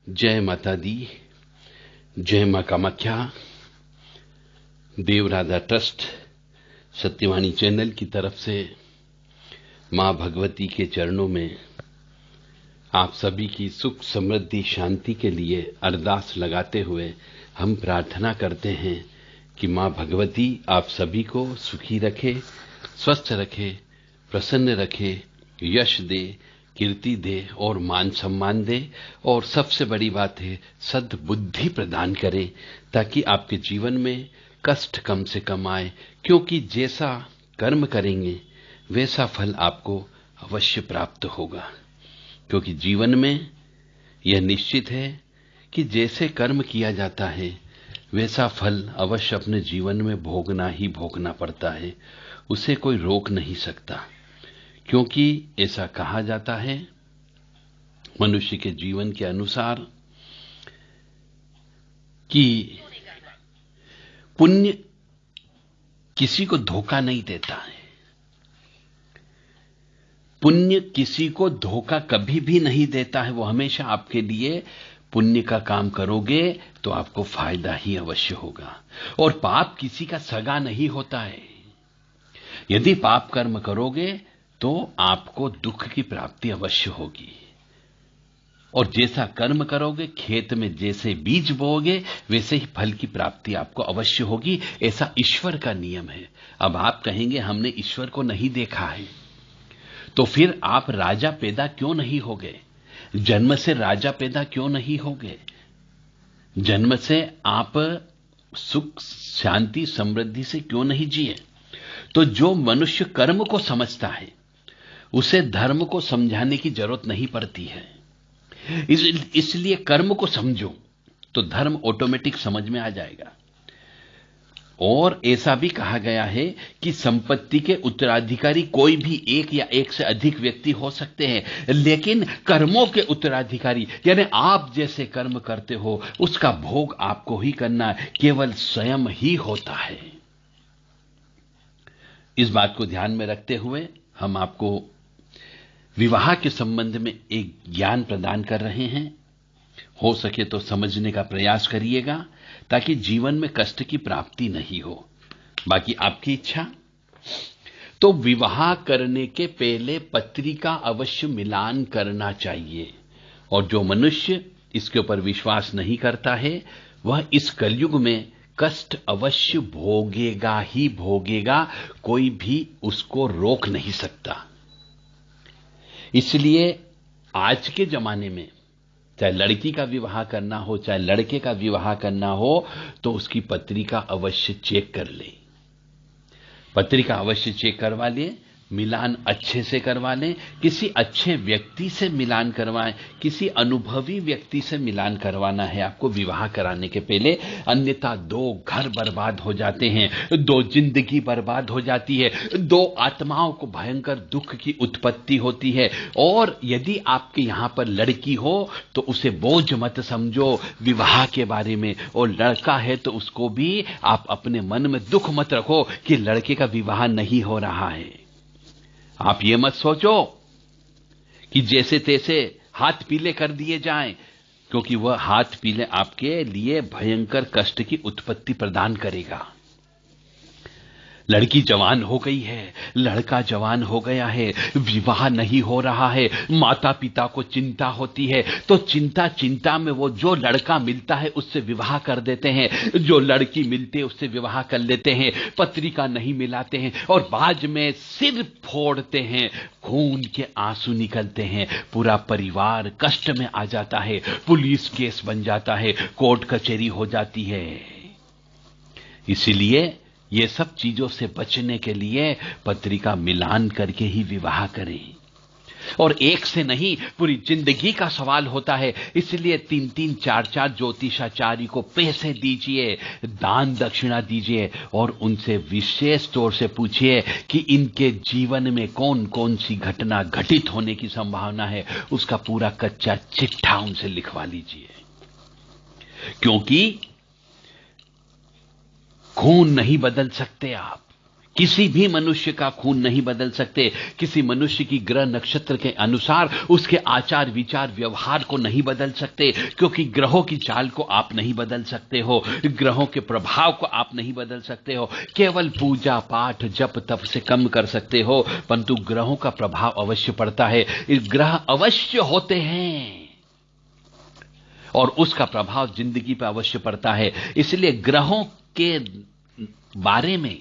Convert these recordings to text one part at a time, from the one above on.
जय माता दी, जय मां कामाख्या। देव राधा ट्रस्ट सत्यवाणी चैनल की तरफ से मां भगवती के चरणों में आप सभी की सुख समृद्धि शांति के लिए अरदास लगाते हुए हम प्रार्थना करते हैं कि मां भगवती आप सभी को सुखी रखे, स्वस्थ रखे, प्रसन्न रखे, यश दे, कीर्ति दे और मान सम्मान दे, और सबसे बड़ी बात है सद्बुद्धि प्रदान करे ताकि आपके जीवन में कष्ट कम से कम आए, क्योंकि जैसा कर्म करेंगे वैसा फल आपको अवश्य प्राप्त होगा। क्योंकि जीवन में यह निश्चित है कि जैसे कर्म किया जाता है वैसा फल अवश्य अपने जीवन में भोगना ही भोगना पड़ता है, उसे कोई रोक नहीं सकता। क्योंकि ऐसा कहा जाता है मनुष्य के जीवन के अनुसार कि पुण्य किसी को धोखा नहीं देता है। पुण्य किसी को धोखा कभी भी नहीं देता है, वो हमेशा आपके लिए पुण्य का काम करोगे तो आपको फायदा ही अवश्य होगा। और पाप किसी का सगा नहीं होता है। यदि पाप कर्म करोगे तो आपको दुख की प्राप्ति अवश्य होगी। और जैसा कर्म करोगे, खेत में जैसे बीज बोओगे वैसे ही फल की प्राप्ति आपको अवश्य होगी। ऐसा ईश्वर का नियम है। अब आप कहेंगे हमने ईश्वर को नहीं देखा है, तो फिर आप राजा पैदा क्यों नहीं हो गए? जन्म से राजा पैदा क्यों नहीं हो गए? जन्म से आप सुख शांति समृद्धि से क्यों नहीं जिए? तो जो मनुष्य कर्म को समझता है उसे धर्म को समझाने की जरूरत नहीं पड़ती है। इसलिए कर्म को समझो तो धर्म ऑटोमेटिक समझ में आ जाएगा। और ऐसा भी कहा गया है कि संपत्ति के उत्तराधिकारी कोई भी एक या एक से अधिक व्यक्ति हो सकते हैं, लेकिन कर्मों के उत्तराधिकारी यानी आप जैसे कर्म करते हो उसका भोग आपको ही करना केवल स्वयं ही होता है। इस बात को ध्यान में रखते हुए हम आपको विवाह के संबंध में एक ज्ञान प्रदान कर रहे हैं। हो सके तो समझने का प्रयास करिएगा ताकि जीवन में कष्ट की प्राप्ति नहीं हो। बाकी आपकी इच्छा। तो विवाह करने के पहले पत्रिका अवश्य मिलान करना चाहिए। और जो मनुष्य इसके ऊपर विश्वास नहीं करता है वह इस कलयुग में कष्ट अवश्य भोगेगा ही भोगेगा, कोई भी उसको रोक नहीं सकता। इसलिए आज के जमाने में चाहे लड़की का विवाह करना हो चाहे लड़के का विवाह करना हो तो उसकी पत्रिका अवश्य चेक कर ले। पत्रिका अवश्य चेक करवा ले, मिलान अच्छे से करवा लें, किसी अच्छे व्यक्ति से मिलान करवाएं, किसी अनुभवी व्यक्ति से मिलान करवाना है आपको विवाह कराने के पहले। अन्यथा 2 घर बर्बाद हो जाते हैं, 2 जिंदगी बर्बाद हो जाती है, 2 आत्माओं को भयंकर दुख की उत्पत्ति होती है। और यदि आपके यहां पर लड़की हो तो उसे बोझ मत समझो विवाह के बारे में, और लड़का है तो उसको भी आप अपने मन में दुख मत रखो कि लड़के का विवाह नहीं हो रहा है। आप ये मत सोचो कि जैसे तैसे हाथ पीले कर दिए जाएं, क्योंकि वह हाथ पीले आपके लिए भयंकर कष्ट की उत्पत्ति प्रदान करेगा। लड़की जवान हो गई है, लड़का जवान हो गया है, विवाह नहीं हो रहा है, माता पिता को चिंता होती है, तो चिंता में वो जो लड़का मिलता है उससे विवाह कर देते हैं, जो लड़की मिलती है उससे विवाह कर लेते हैं, पत्रिका नहीं मिलाते हैं और बाद में सिर फोड़ते हैं, खून के आंसू निकलते हैं, पूरा परिवार कष्ट में आ जाता है, पुलिस केस बन जाता है, कोर्ट कचहरी हो जाती है। इसीलिए ये सब चीजों से बचने के लिए पत्रिका मिलान करके ही विवाह करें। और एक से नहीं, पूरी जिंदगी का सवाल होता है। इसलिए 3-3, 4-4 ज्योतिषाचार्य को पैसे दीजिए, दान दक्षिणा दीजिए और उनसे विशेष तौर से पूछिए कि इनके जीवन में कौन कौन सी घटना घटित होने की संभावना है, उसका पूरा कच्चा चिट्ठा उनसे लिखवा लीजिए। क्योंकि खून नहीं बदल सकते आप, किसी भी मनुष्य का खून नहीं बदल सकते, किसी मनुष्य की ग्रह नक्षत्र के अनुसार उसके आचार विचार व्यवहार को नहीं बदल सकते, क्योंकि ग्रहों की चाल को आप नहीं बदल सकते हो, ग्रहों के प्रभाव को आप नहीं बदल सकते हो। केवल पूजा पाठ जप तप से कम कर सकते हो, परंतु ग्रहों का प्रभाव अवश्य पड़ता है। ग्रह अवश्य होते हैं और उसका प्रभाव जिंदगी पर अवश्य पड़ता है। इसलिए ग्रहों के बारे में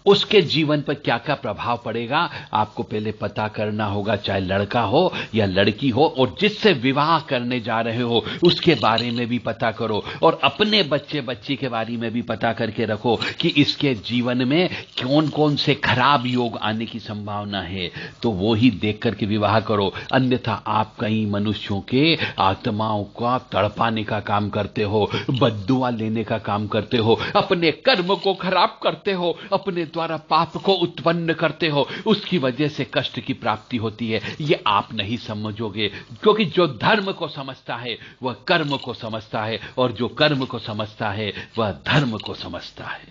उसके जीवन पर क्या क्या प्रभाव पड़ेगा आपको पहले पता करना होगा, चाहे लड़का हो या लड़की हो, और जिससे विवाह करने जा रहे हो उसके बारे में भी पता करो, और अपने बच्चे बच्ची के बारे में भी पता करके रखो कि इसके जीवन में कौन कौन से खराब योग आने की संभावना है, तो वो ही देख करके विवाह करो। अन्यथा आप कई मनुष्यों के आत्माओं का तड़पाने का काम करते हो, बद्दुआ लेने का काम करते हो, अपने कर्म को खराब करते हो, अपने द्वारा पाप को उत्पन्न करते हो, उसकी वजह से कष्ट की प्राप्ति होती है। ये आप नहीं समझोगे, क्योंकि जो धर्म को समझता है वह कर्म को समझता है, और जो कर्म को समझता है वह धर्म को समझता है।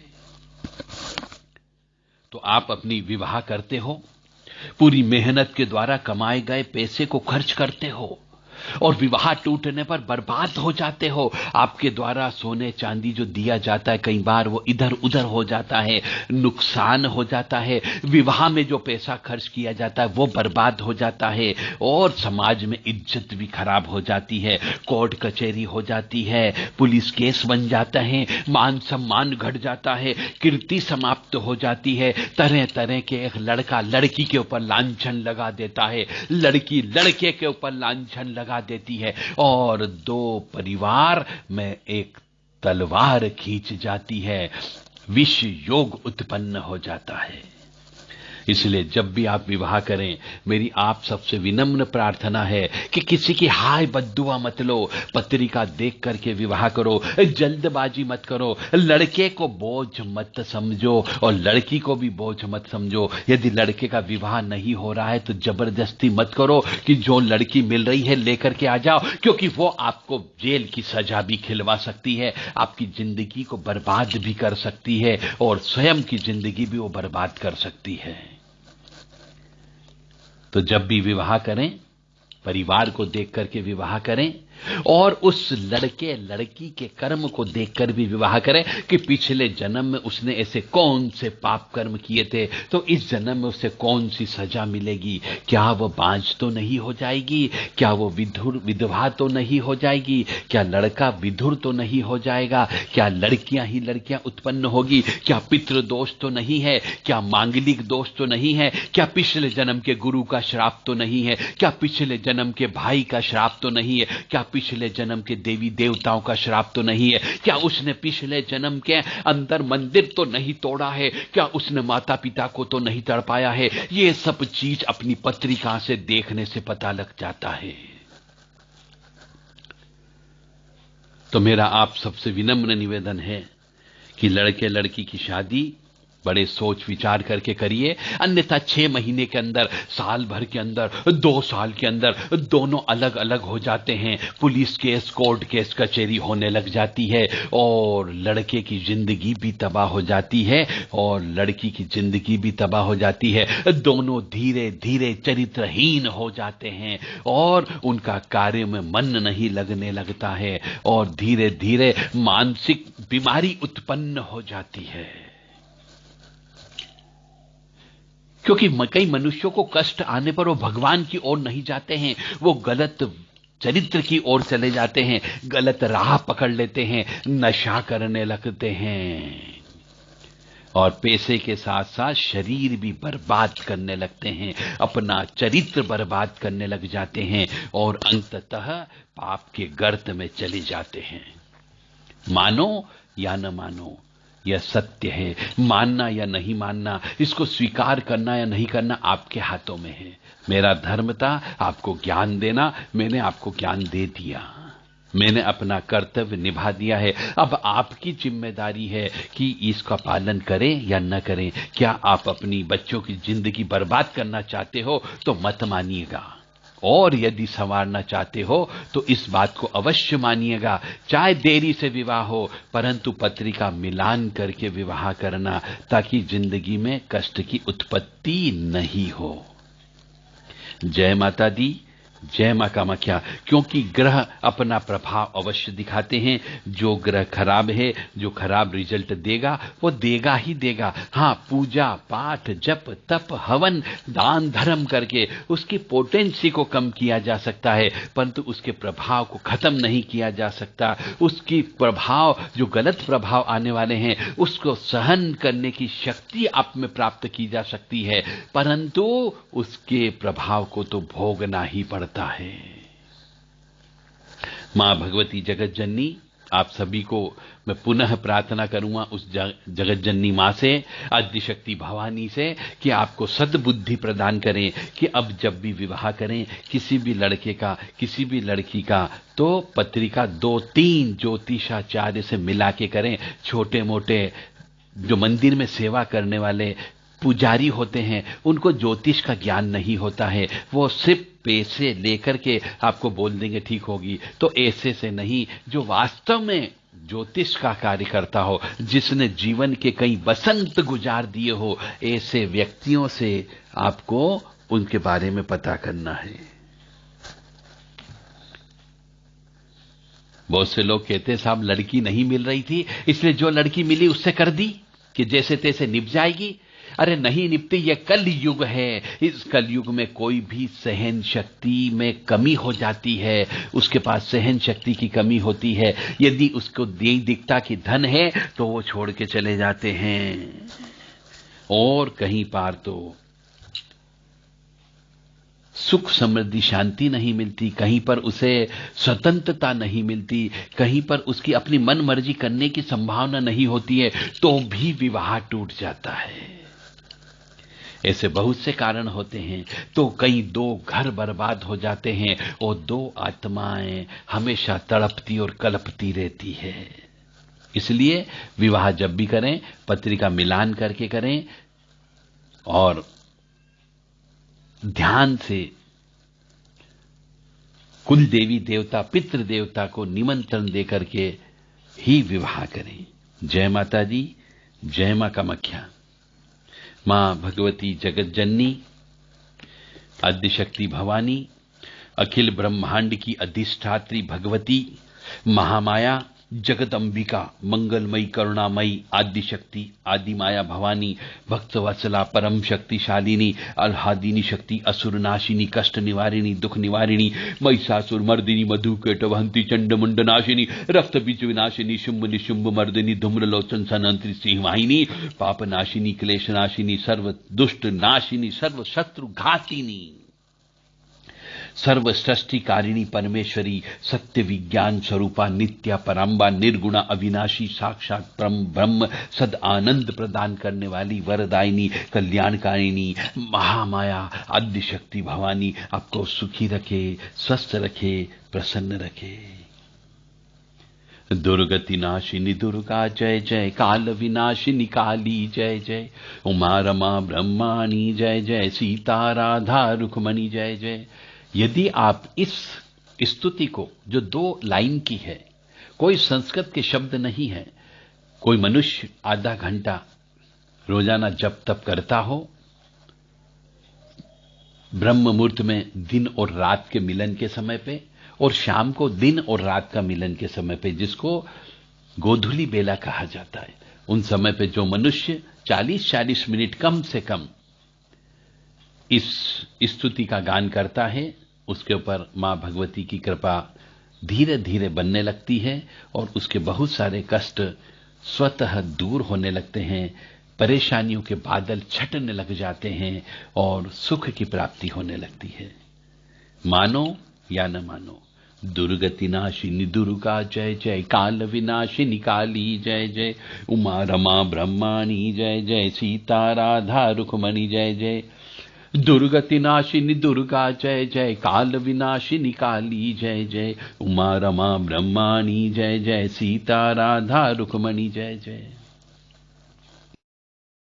तो आप अपनी विवाह करते हो, पूरी मेहनत के द्वारा कमाए गए पैसे को खर्च करते हो, और विवाह टूटने पर बर्बाद हो जाते हो। आपके द्वारा सोने चांदी जो दिया जाता है कई बार वो इधर उधर हो जाता है, नुकसान हो जाता है। विवाह में जो पैसा खर्च किया जाता है वो बर्बाद हो जाता है, और समाज में इज्जत भी खराब हो जाती है, कोर्ट कचहरी हो जाती है, पुलिस केस बन जाता है, मान सम्मान घट जाता है, कीर्ति समाप्त हो जाती है। तरह तरह के एक लड़का लड़की के ऊपर लांछन लगा देता है, लड़की लड़के के ऊपर लांछन लगा देती है, और दो परिवार में एक तलवार खींच जाती है, विष योग उत्पन्न हो जाता है। इसलिए जब भी आप विवाह करें, मेरी आप सबसे विनम्र प्रार्थना है कि किसी की हाय बद्दुआ मत लो, पत्रिका देख करके विवाह करो, जल्दबाजी मत करो, लड़के को बोझ मत समझो और लड़की को भी बोझ मत समझो। यदि लड़के का विवाह नहीं हो रहा है तो जबरदस्ती मत करो कि जो लड़की मिल रही है लेकर के आ जाओ, क्योंकि वो आपको जेल की सजा भी खिलवा सकती है, आपकी जिंदगी को बर्बाद भी कर सकती है, और स्वयं की जिंदगी भी वो बर्बाद कर सकती है। तो जब भी विवाह करें, परिवार को देख करके विवाह करें, और उस लड़के लड़की के कर्म को देखकर भी विवाह करें कि पिछले जन्म में उसने ऐसे कौन से पाप कर्म किए थे, तो इस जन्म में उसे कौन सी सजा मिलेगी। क्या वो बांझ तो नहीं हो जाएगी, क्या वो विधवा तो नहीं हो जाएगी, क्या लड़का विधुर तो नहीं हो जाएगा, क्या लड़कियां ही लड़कियां उत्पन्न होगी, क्या पितृ दोष तो नहीं है, क्या मांगलिक दोष तो नहीं है, क्या पिछले जन्म के गुरु का श्राप तो नहीं है, क्या पिछले जन्म के भाई का श्राप तो नहीं है, क्या पिछले जन्म के देवी देवताओं का श्राप तो नहीं है, क्या उसने पिछले जन्म के अंदर मंदिर तो नहीं तोड़ा है, क्या उसने माता पिता को तो नहीं तड़पाया है। ये सब चीज अपनी पत्रिका से देखने से पता लग जाता है। तो मेरा आप सबसे विनम्र निवेदन है कि लड़के लड़की की शादी बड़े सोच विचार करके करिए, अन्यथा 6 महीने के अंदर, साल भर के अंदर, 2 साल के अंदर दोनों अलग अलग हो जाते हैं, पुलिस केस कोर्ट केस कचहरी होने लग जाती है, और लड़के की जिंदगी भी तबाह हो जाती है और लड़की की जिंदगी भी तबाह हो जाती है। दोनों धीरे धीरे चरित्रहीन हो जाते हैं और उनका कार्य में मन नहीं लगने लगता है, और धीरे धीरे मानसिक बीमारी उत्पन्न हो जाती है। क्योंकि कई मनुष्यों को कष्ट आने पर वो भगवान की ओर नहीं जाते हैं, वो गलत चरित्र की ओर चले जाते हैं, गलत राह पकड़ लेते हैं, नशा करने लगते हैं, और पैसे के साथ साथ शरीर भी बर्बाद करने लगते हैं, अपना चरित्र बर्बाद करने लग जाते हैं, और अंततः पाप के गर्त में चले जाते हैं। मानो या न मानो, यह सत्य है। मानना या नहीं मानना, इसको स्वीकार करना या नहीं करना आपके हाथों में है। मेरा धर्म था आपको ज्ञान देना, मैंने आपको ज्ञान दे दिया, मैंने अपना कर्तव्य निभा दिया है। अब आपकी जिम्मेदारी है कि इसका पालन करें या न करें। क्या आप अपनी बच्चों की जिंदगी बर्बाद करना चाहते हो तो मत मानिएगा, और यदि संवारना चाहते हो तो इस बात को अवश्य मानिएगा, चाहे देरी से विवाह हो परंतु पत्री का मिलान करके विवाह करना, ताकि जिंदगी में कष्ट की उत्पत्ति नहीं हो। जय माता दी, जय मां कामाख्या। क्योंकि ग्रह अपना प्रभाव अवश्य दिखाते हैं। जो ग्रह खराब है, जो खराब रिजल्ट देगा वो देगा ही देगा। हां, पूजा पाठ जप तप हवन दान धर्म करके उसकी पोटेंसी को कम किया जा सकता है, परंतु उसके प्रभाव को खत्म नहीं किया जा सकता। उसकी प्रभाव, जो गलत प्रभाव आने वाले हैं, उसको सहन करने की शक्ति आप में प्राप्त की जा सकती है, परंतु उसके प्रभाव को तो भोगना ही पड़ता है। मां भगवती जगत जननी, आप सभी को मैं पुनः प्रार्थना करूंगा उस जगत जननी मां से, आदिशक्ति भवानी से, कि आपको सद्बुद्धि प्रदान करें कि अब जब भी विवाह करें किसी भी लड़के का किसी भी लड़की का, तो पत्रिका 2-3 ज्योतिषाचार्य से मिला के करें। छोटे मोटे जो मंदिर में सेवा करने वाले पुजारी होते हैं, उनको ज्योतिष का ज्ञान नहीं होता है, वो सिर्फ पैसे लेकर के आपको बोल देंगे ठीक होगी। तो ऐसे से नहीं, जो वास्तव में ज्योतिष का कार्य करता हो, जिसने जीवन के कई बसंत गुजार दिए हो, ऐसे व्यक्तियों से आपको उनके बारे में पता करना है। बहुत से लोग कहते हैं साहब लड़की नहीं मिल रही थी, इसलिए जो लड़की मिली उससे कर दी कि जैसे तैसे निभ जाएगी। अरे नहीं निपटी, यह कल युग है। इस कल युग में कोई भी सहन शक्ति में कमी हो जाती है, उसके पास सहन शक्ति की कमी होती है। यदि उसको यही दिखता कि धन है तो वो छोड़ के चले जाते हैं, और कहीं पार तो सुख समृद्धि शांति नहीं मिलती, कहीं पर उसे स्वतंत्रता नहीं मिलती, कहीं पर उसकी अपनी मन मर्जी करने की संभावना नहीं होती है, तो भी विवाह टूट जाता है। ऐसे बहुत से कारण होते हैं। तो कई 2 घर बर्बाद हो जाते हैं और 2 आत्माएं हमेशा तड़पती और कलपती रहती है। इसलिए विवाह जब भी करें पत्रिका मिलान करके करें, और ध्यान से कुल देवी देवता पितृ देवता को निमंत्रण देकर के ही विवाह करें। जय माता दी, जय मां कामाख्या। मां भगवती जगत जननी, आदिशक्ति भवानी, अखिल ब्रह्मांड की अधिष्ठात्री भगवती महामाया जगदंबिका, मंगलमयी करुणामयी आदिशक्ति आदि माया भवानी, भक्तवत्सला परम शक्तिशालिनी, आह्लादिनी शक्ति, असुरनाशिनी, कष्ट निवारिणी, दुख निवारिणी, महिषासुर मर्दिनी, मधुकेटवहंती, चंडमुंड नाशिनी, रक्त बीज विनाशिनी, शुंभ निशुंभ मर्दिनी, धूम्रलोचन सनंत्री सिंहवाहिनी, पाप नाशिनी, क्लेश नाशिनी, सर्व दुष्ट नाशिनी, सर्व शत्रु घातिनी, सर्व सृष्टिकारिणी परमेश्वरी, सत्य विज्ञान स्वरूपा, नित्या पराम्बा, निर्गुणा अविनाशी, साक्षात परम ब्रह्म, सद आनंद प्रदान करने वाली, वरदायिनी, कल्याणकारिणी महामाया आदिशक्ति भवानी आपको सुखी रखे, स्वस्थ रखे, प्रसन्न रखे। दुर्गति नाशिनी दुर्गा जय जय, काल विनाशिनी काली जय जय, उमा रमा ब्रह्माणी जय जय, सीता राधा रुक्मणी जय जय। यदि आप इस स्तुति को, जो 2 लाइन की है, कोई संस्कृत के शब्द नहीं है, कोई मनुष्य आधा घंटा रोजाना जप तप करता हो, ब्रह्म मुहूर्त में दिन और रात के मिलन के समय पे, और शाम को दिन और रात का मिलन के समय पे, जिसको गोधूली बेला कहा जाता है, उन समय पे जो मनुष्य 40-40 मिनट कम से कम इस स्तुति का गान करता है, उसके ऊपर मां भगवती की कृपा धीरे धीरे बनने लगती है और उसके बहुत सारे कष्ट स्वतः दूर होने लगते हैं, परेशानियों के बादल छटने लग जाते हैं और सुख की प्राप्ति होने लगती है। मानो या न मानो, दुर्गति नाशिनी दुर्गा जय जय, काल विनाशिनी काली जय जय, उमा रमा ब्रह्माणी जय जय, सीता राधा रुक्मणी जय जय। दुर्गति नाशिनी दुर्गा जय जय, काल विनाशिनी काली जय जय, उमा रमा ब्रह्माणी जय जय, सीता राधा रुक्मणी जय जय।